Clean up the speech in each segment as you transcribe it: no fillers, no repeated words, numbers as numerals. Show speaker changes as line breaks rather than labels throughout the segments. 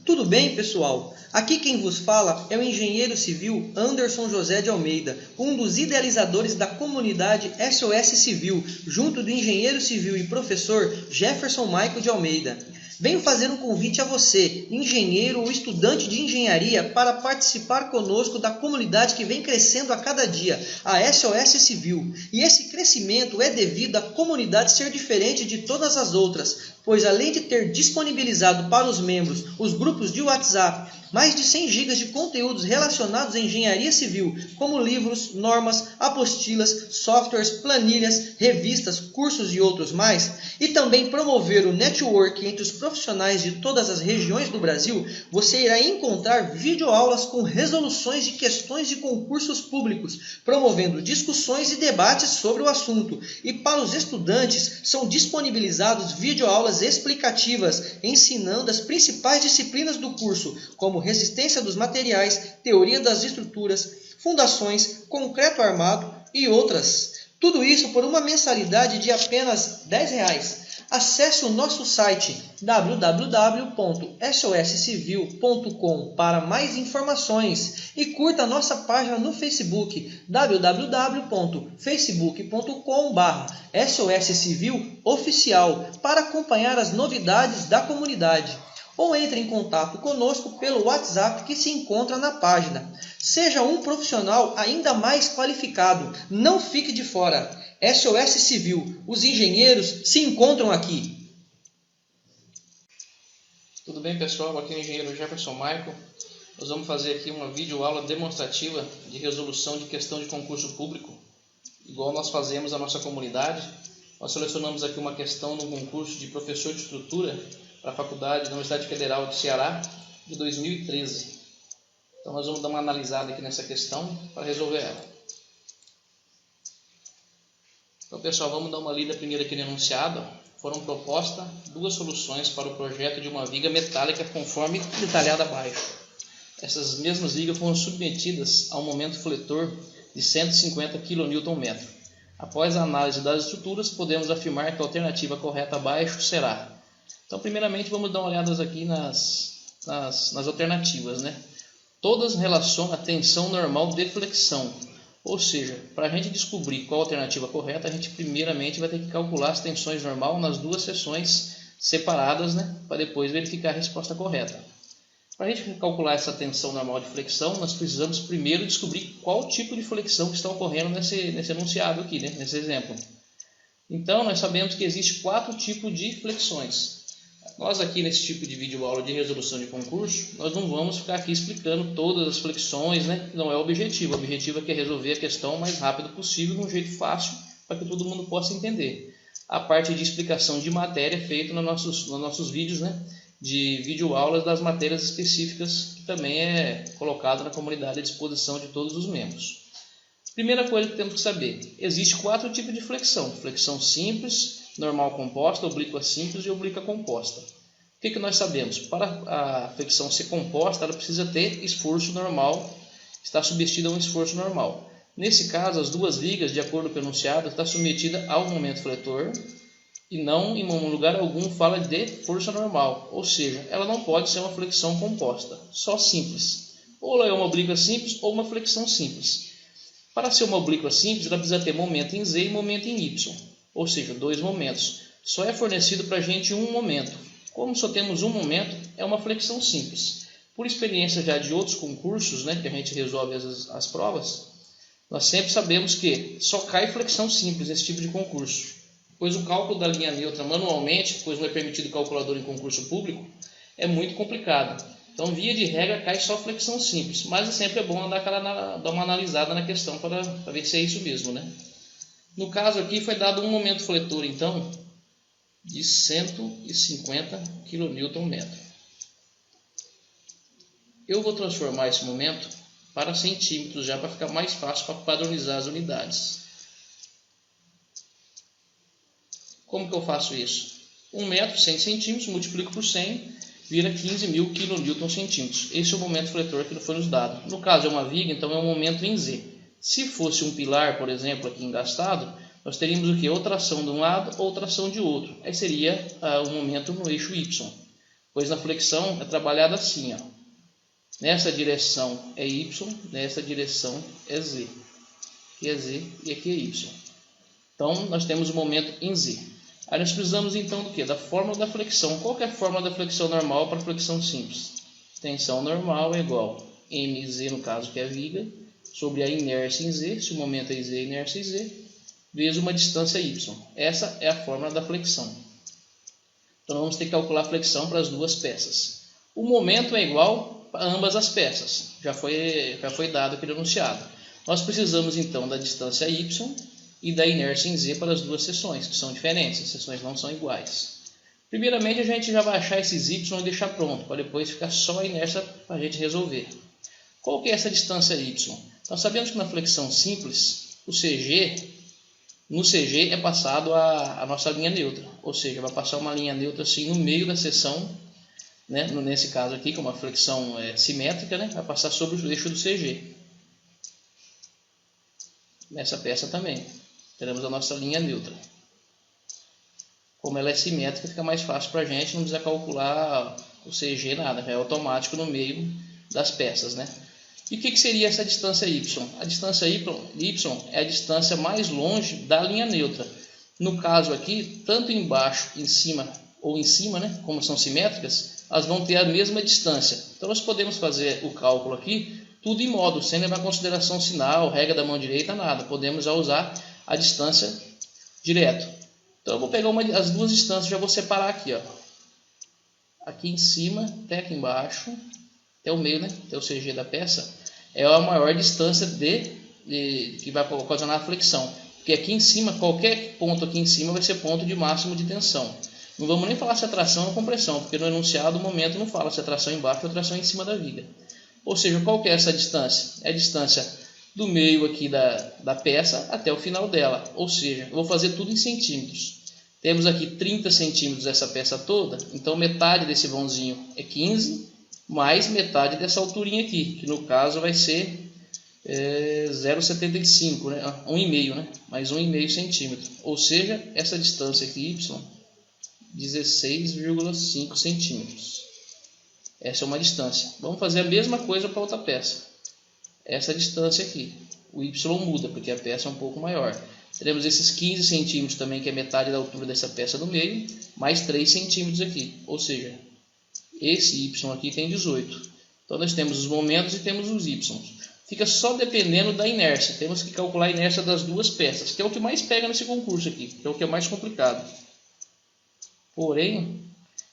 Tudo bem, pessoal? Aqui quem vos fala é o engenheiro civil Anderson José de Almeida, um dos idealizadores da comunidade SOS Civil, junto do engenheiro civil e professor Jefferson Maico de Almeida. Venho fazer um convite a você, engenheiro ou estudante de engenharia, para participar conosco da comunidade que vem crescendo a cada dia, a SOS Civil. E esse crescimento é devido à comunidade ser diferente de todas as outras, pois além de ter disponibilizado para os membros os grupos de WhatsApp, mais de 100 GB de conteúdos relacionados à engenharia civil, como livros, normas, apostilas, softwares, planilhas, revistas, cursos e outros mais, e também promover o network entre os profissionais de todas as regiões do Brasil, você irá encontrar videoaulas com resoluções de questões de concursos públicos, promovendo discussões e debates sobre o assunto. E para os estudantes, são disponibilizados videoaulas explicativas, ensinando as principais disciplinas do curso, como resistência dos materiais, teoria das estruturas, fundações, concreto armado e outras. Tudo isso por uma mensalidade de apenas R$10. Acesse o nosso site www.soscivil.com para mais informações e curta a nossa página no Facebook www.facebook.com/soscivil-oficial para acompanhar as novidades da comunidade. Ou entre em contato conosco pelo WhatsApp que se encontra na página. Seja um profissional ainda mais qualificado. Não fique de fora. SOS Civil. Os engenheiros se encontram aqui.
Tudo bem, pessoal? Aqui é o engenheiro Jefferson Maico. Nós vamos fazer aqui uma videoaula demonstrativa de resolução de questão de concurso público, igual nós fazemos na nossa comunidade. Nós selecionamos aqui uma questão no concurso de professor de estrutura para a faculdade da Universidade Federal de Ceará de 2013. Então nós vamos dar uma analisada aqui nessa questão para resolver ela. Então, pessoal, vamos dar uma lida primeiro aqui no enunciado. Foram propostas duas soluções para o projeto de uma viga metálica conforme detalhado abaixo. Essas mesmas vigas foram submetidas a um momento fletor de 150 kN. Após a análise das estruturas, podemos afirmar que a alternativa correta abaixo será. Então, primeiramente, vamos dar uma olhada aqui nas alternativas, né? Todas relacionam a tensão normal de flexão. Ou seja, para a gente descobrir qual a alternativa correta, a gente primeiramente vai ter que calcular as tensões normal nas duas seções separadas, né? Para depois verificar a resposta correta. Para a gente calcular essa tensão normal de flexão, nós precisamos primeiro descobrir qual tipo de flexão que está ocorrendo nesse enunciado aqui, né? Nesse exemplo. Então, nós sabemos que existe 4 tipos de flexões. Nós aqui nesse tipo de videoaula de resolução de concurso, nós não vamos ficar aqui explicando todas as flexões, né? Não é o objetivo. O objetivo é resolver a questão o mais rápido possível, de um jeito fácil, para que todo mundo possa entender. A parte de explicação de matéria é feita nos nossos vídeos, né? De videoaulas das matérias específicas, que também é colocado na comunidade à disposição de todos os membros. Primeira coisa que temos que saber, existe 4 tipos de flexão. Flexão simples, normal composta, oblíqua simples e oblíqua composta. O que nós sabemos? Para a flexão ser composta, ela precisa ter esforço normal, está submetida a um esforço normal. Nesse caso, as duas vigas, de acordo com o enunciado, está submetida ao momento fletor e não, em lugar algum, fala de força normal. Ou seja, ela não pode ser uma flexão composta, só simples. Ou ela é uma oblíqua simples ou uma flexão simples. Para ser uma oblíqua simples, ela precisa ter momento em Z e momento em Y. Ou seja, 2 momentos. Só é fornecido para a gente um momento. Como só temos um momento, é uma flexão simples. Por experiência já de outros concursos, né, que a gente resolve as provas, nós sempre sabemos que só cai flexão simples nesse tipo de concurso. Pois o cálculo da linha neutra manualmente, pois não é permitido calculador em concurso público, é muito complicado. Então, via de regra, cai só flexão simples. Mas sempre é bom dar uma analisada na questão para ver se é isso mesmo, né? No caso aqui foi dado um momento fletor, então, de 150 kN. Eu vou transformar esse momento para centímetros já para ficar mais fácil para padronizar as unidades. Como que eu faço isso? 1 metro, 100 centímetros, multiplico por 100, vira 15.000 kN. Esse é o momento fletor que foi nos dado. No caso é uma viga, então é um momento em Z. Se fosse um pilar, por exemplo, aqui engastado, nós teríamos o que? Ou tração de um lado ou tração de outro. Aí seria um momento no eixo Y. pois na flexão é trabalhado assim, ó. Nessa direção é y, nessa direção é z. Aqui é z e aqui é y. Então nós temos o momento em z. Aí nós precisamos então do que? Da fórmula da flexão. Qual que é a fórmula da flexão normal para flexão simples? Tensão normal é igual a mz, no caso que é a viga, sobre a inércia em z, se o momento é z, a inércia em z, vezes uma distância y. Essa é a fórmula da flexão. Então vamos ter que calcular a flexão para as duas peças. O momento é igual para ambas as peças. Já foi dado aquele enunciado. Nós precisamos então da distância y e da inércia em z para as duas seções, que são diferentes, as seções não são iguais. Primeiramente a gente já vai achar esses y e deixar pronto, para depois ficar só a inércia para a gente resolver. Qual que é essa distância y? Então sabemos que na flexão simples, no CG é passado a nossa linha neutra, ou seja, vai passar uma linha neutra assim no meio da seção, né? Nesse caso aqui, que é uma flexão simétrica, né? Vai passar sobre o eixo do CG. Nessa peça também teremos a nossa linha neutra. Como ela é simétrica, fica mais fácil para a gente, não precisa calcular o CG nada, já é automático no meio das peças, né? E o que seria essa distância y? A distância y é a distância mais longe da linha neutra. No caso aqui, tanto embaixo, em cima, né, como são simétricas, elas vão ter a mesma distância. Então nós podemos fazer o cálculo aqui, tudo em módulo, sem levar em consideração sinal, regra da mão direita, nada. Podemos já usar a distância direto. Então eu vou pegar as duas distâncias, já vou separar aqui, ó. Aqui em cima, até aqui embaixo, até o meio, né, até o CG da peça, é a maior distância que vai ocasionar a flexão. Porque aqui em cima, qualquer ponto aqui em cima vai ser ponto de máximo de tensão. Não vamos nem falar se é tração ou compressão, porque no enunciado o momento não fala se é tração embaixo ou tração em cima da viga. Ou seja, qual que é essa distância? É a distância do meio aqui da peça até o final dela. Ou seja, eu vou fazer tudo em centímetros. Temos aqui 30 centímetros essa peça toda, então metade desse vãozinho é 15, mais metade dessa alturinha aqui, que no caso vai ser 0,75, né? 1,5, né? Mais 1,5 centímetro. Ou seja, essa distância aqui, y, 16,5 centímetros. Essa é uma distância. Vamos fazer a mesma coisa para outra peça. Essa distância aqui. O y muda, porque a peça é um pouco maior. Teremos esses 15 centímetros também, que é metade da altura dessa peça do meio, mais 3 centímetros aqui. Ou seja, esse y aqui tem 18. Então nós temos os momentos e temos os y. Fica só dependendo da inércia. Temos que calcular a inércia das duas peças, que é o que mais pega nesse concurso aqui, que é o que é mais complicado. Porém,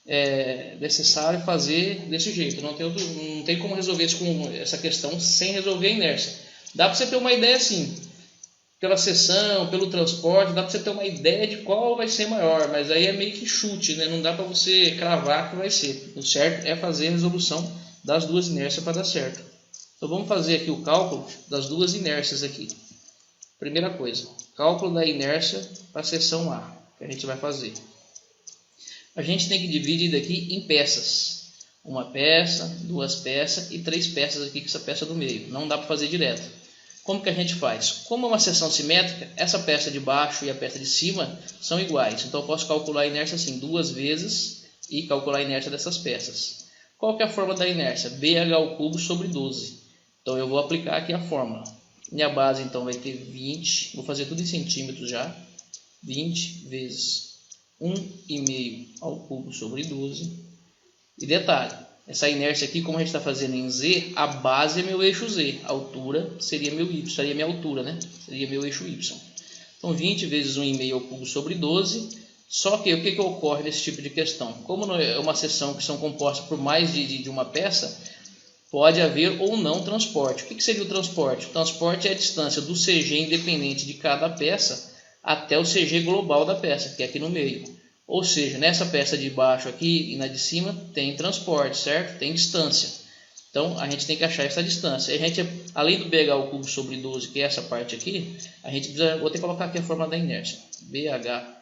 é necessário fazer desse jeito. Não tem como resolver essa questão sem resolver a inércia. Dá para você ter uma ideia assim, pela seção, pelo transporte, dá para você ter uma ideia de qual vai ser maior, mas aí é meio que chute, né? Não dá para você cravar que vai ser. O certo é fazer a resolução das duas inércias para dar certo. Então vamos fazer aqui o cálculo das duas inércias aqui. Primeira coisa, cálculo da inércia para a seção A, que a gente vai fazer. A gente tem que dividir daqui em peças. Uma peça, duas peças e 3 peças aqui, que essa peça do meio. Não dá para fazer direto. Como que a gente faz? Como é uma seção simétrica, essa peça de baixo e a peça de cima são iguais. Então eu posso calcular a inércia assim, 2 vezes e calcular a inércia dessas peças. Qual que é a fórmula da inércia? BH³ sobre 12. Então eu vou aplicar aqui a fórmula. Minha base então vai ter 20, vou fazer tudo em centímetros já. 20 vezes 1,5 ao cubo sobre 12. E detalhe, essa inércia aqui, como a gente está fazendo em Z, a base é meu eixo Z, a altura seria meu Y, seria minha altura, né? Seria meu eixo Y. Então 20 vezes 1,5 ao cubo sobre 12. Só que o que ocorre nesse tipo de questão? Como é uma seção que são compostas por mais de uma peça, pode haver ou não transporte. O que seria o transporte? O transporte é a distância do CG independente de cada peça até o CG global da peça, que é aqui no meio. Ou seja, nessa peça de baixo aqui e na de cima tem transporte, certo? Tem distância. Então a gente tem que achar essa distância. A gente, além do BH³ sobre 12, que é essa parte aqui, a gente precisa, vou ter que colocar aqui a fórmula da inércia. BH³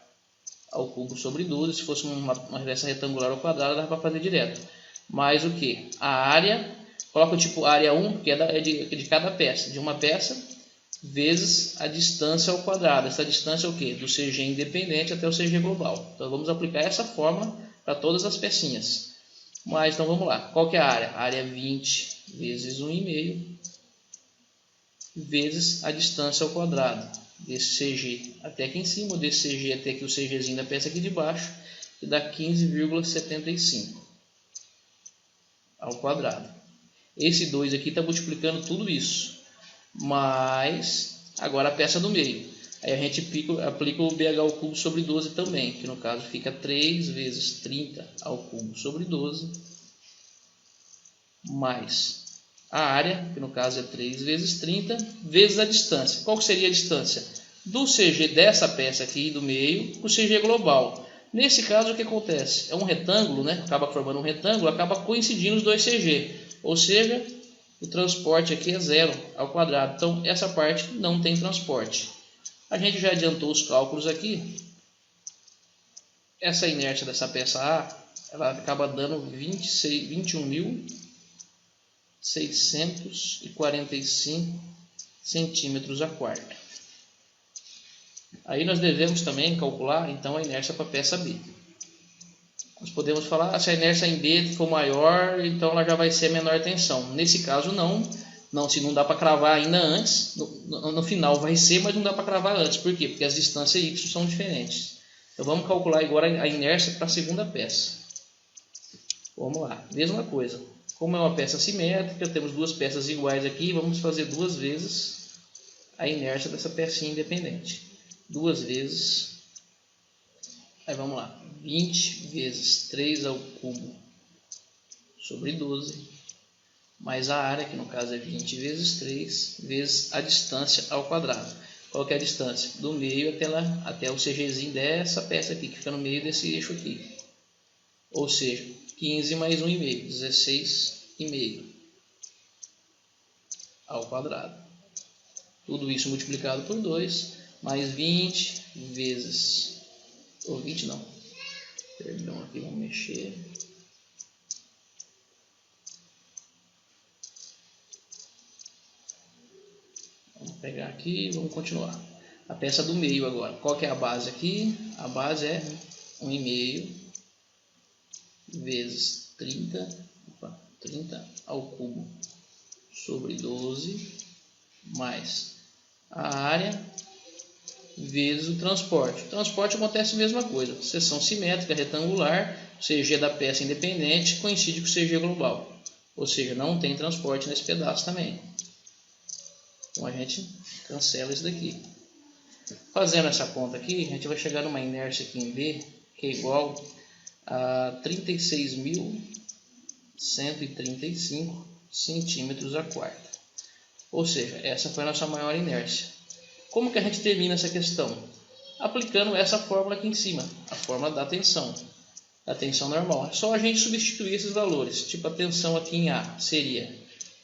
sobre 12, se fosse uma peça retangular ou quadrada, dá para fazer direto. Mais o que? A área, coloca o tipo área 1, que é de cada peça, de uma peça, vezes a distância ao quadrado. Essa distância é o que? Do CG independente até o CG global. Então vamos aplicar essa fórmula para todas as pecinhas. Mas, então vamos lá. Qual que é a área? A área é 20 vezes 1,5 vezes a distância ao quadrado desse CG até aqui em cima, desse CG até aqui o CGzinho da peça aqui de baixo, que dá 15,75 ao quadrado. Esse 2 aqui está multiplicando tudo isso, mas agora a peça do meio. Aí a gente aplica o BH ao cubo sobre 12 também, que no caso fica 3 vezes 30 ao cubo sobre 12, mais a área, que no caso é 3 vezes 30, vezes a distância. Qual que seria a distância? Do CG dessa peça aqui do meio para o CG global. Nesse caso o que acontece? É um retângulo, né? Acaba formando um retângulo, acaba coincidindo os dois CG. Ou seja, o transporte aqui é 0 ao quadrado. Então essa parte não tem transporte. A gente já adiantou os cálculos aqui. Essa inércia dessa peça A, ela acaba dando 21.645 centímetros a quarta. Aí nós devemos também calcular então a inércia para a peça B. Nós podemos falar, se a inércia em B for maior, então ela já vai ser menor tensão. Nesse caso não, se não dá para cravar ainda antes, no final vai ser, mas não dá para cravar antes. Por quê? Porque as distâncias Y são diferentes. Então vamos calcular agora a inércia para a segunda peça. Vamos lá, mesma coisa. Como é uma peça simétrica, temos duas peças iguais aqui, vamos fazer duas vezes a inércia dessa pecinha independente. Duas vezes, aí vamos lá, 20 vezes 3 ao cubo sobre 12, mais a área, que no caso é 20 vezes 3, vezes a distância ao quadrado. Qual que é a distância? Do meio até o CGzinho dessa peça aqui, que fica no meio desse eixo aqui. Ou seja, 15 mais 1,5, 16,5 ao quadrado. Tudo isso multiplicado por 2, mais 20 vezes... Ou 20 não. Perdão, aqui vamos mexer. Vamos pegar aqui e vamos continuar. A peça do meio agora. Qual que é a base aqui? A base é 1,5 vezes 30 ao cubo sobre 12, mais a área vezes o transporte. O transporte acontece a mesma coisa. Seção simétrica retangular, CG da peça independente coincide com o CG global. Ou seja, não tem transporte nesse pedaço também. Então a gente cancela isso daqui. Fazendo essa conta aqui, a gente vai chegar numa inércia aqui em B, que é igual a 36.135 centímetros a quarta. Ou seja, essa foi a nossa maior inércia. Como que a gente termina essa questão? Aplicando essa fórmula aqui em cima, a fórmula da tensão normal. É só a gente substituir esses valores. Tipo, a tensão aqui em A seria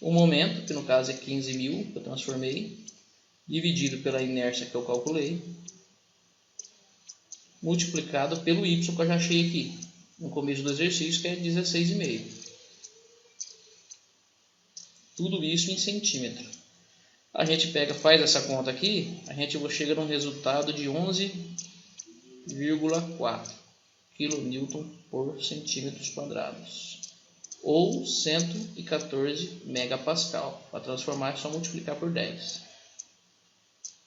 o momento, que no caso é 15.000, que eu transformei, dividido pela inércia que eu calculei, multiplicado pelo Y que eu já achei aqui, no começo do exercício, que é 16,5. Tudo isso em centímetro. A gente faz essa conta aqui, a gente chega num resultado de 11,4 kN por centímetros quadrados, ou 114 megapascal. Para transformar é só multiplicar por 10,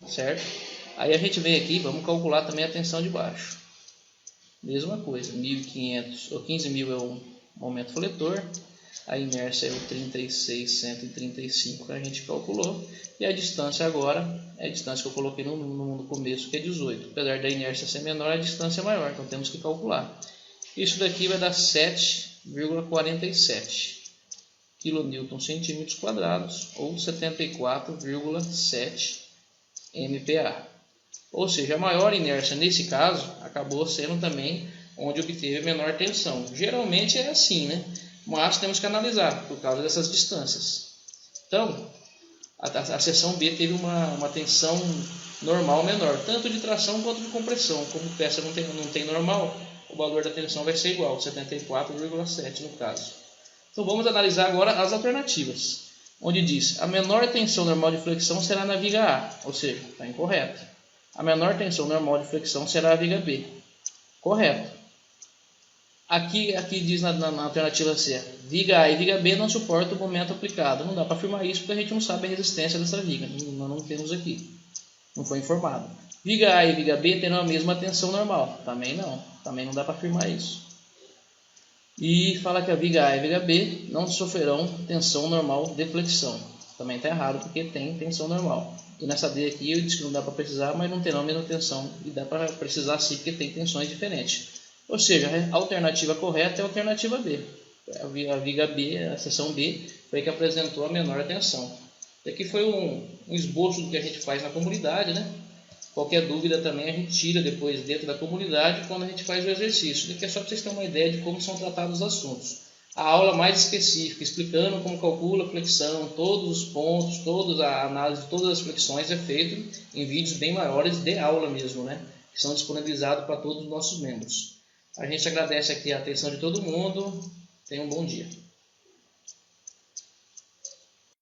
certo? Aí a gente vem aqui, vamos calcular também a tensão de baixo. Mesma coisa, 1.500 ou 15.000 é o momento fletor. A inércia é o 36.135 que a gente calculou. E a distância agora é a distância que eu coloquei no começo, que é 18. Apesar da inércia ser menor, a distância é maior, então temos que calcular. Isso daqui vai dar 7,47 kN centímetros quadrados, ou 74,7 MPa. Ou seja, a maior inércia nesse caso acabou sendo também onde obteve a menor tensão. Geralmente é assim, né? Mas temos que analisar por causa dessas distâncias. Então, a seção B teve uma tensão normal menor, tanto de tração quanto de compressão. Como a peça não tem normal, o valor da tensão vai ser igual, 74,7 no caso. Então vamos analisar agora as alternativas, onde diz a menor tensão normal de flexão será na viga A, ou seja, está incorreto. A menor tensão normal de flexão será a viga B, correto. Aqui diz na alternativa C, viga A e viga B não suportam o momento aplicado. Não dá para afirmar isso porque a gente não sabe a resistência dessa viga. Nós não temos aqui. Não foi informado. Viga A e viga B terão a mesma tensão normal. Também não. Também não dá para afirmar isso. E fala que a viga A e a viga B não sofrerão tensão normal de flexão. Também está errado porque tem tensão normal. E nessa D aqui eu disse que não dá para precisar, mas não terão a mesma tensão. E dá para precisar sim porque tem tensões diferentes. Ou seja, a alternativa correta é a alternativa B. A viga B, a seção B, foi a que apresentou a menor tensão. E aqui foi um esboço do que a gente faz na comunidade, né? Qualquer dúvida também a gente tira depois dentro da comunidade quando a gente faz o exercício. Isso aqui é só para vocês terem uma ideia de como são tratados os assuntos. A aula mais específica, explicando como calcula a flexão, todos os pontos, toda a análise de todas as flexões é feito em vídeos bem maiores de aula mesmo, né? Que são disponibilizados para todos os nossos membros. A gente agradece aqui a atenção de todo mundo. Tenham um bom dia.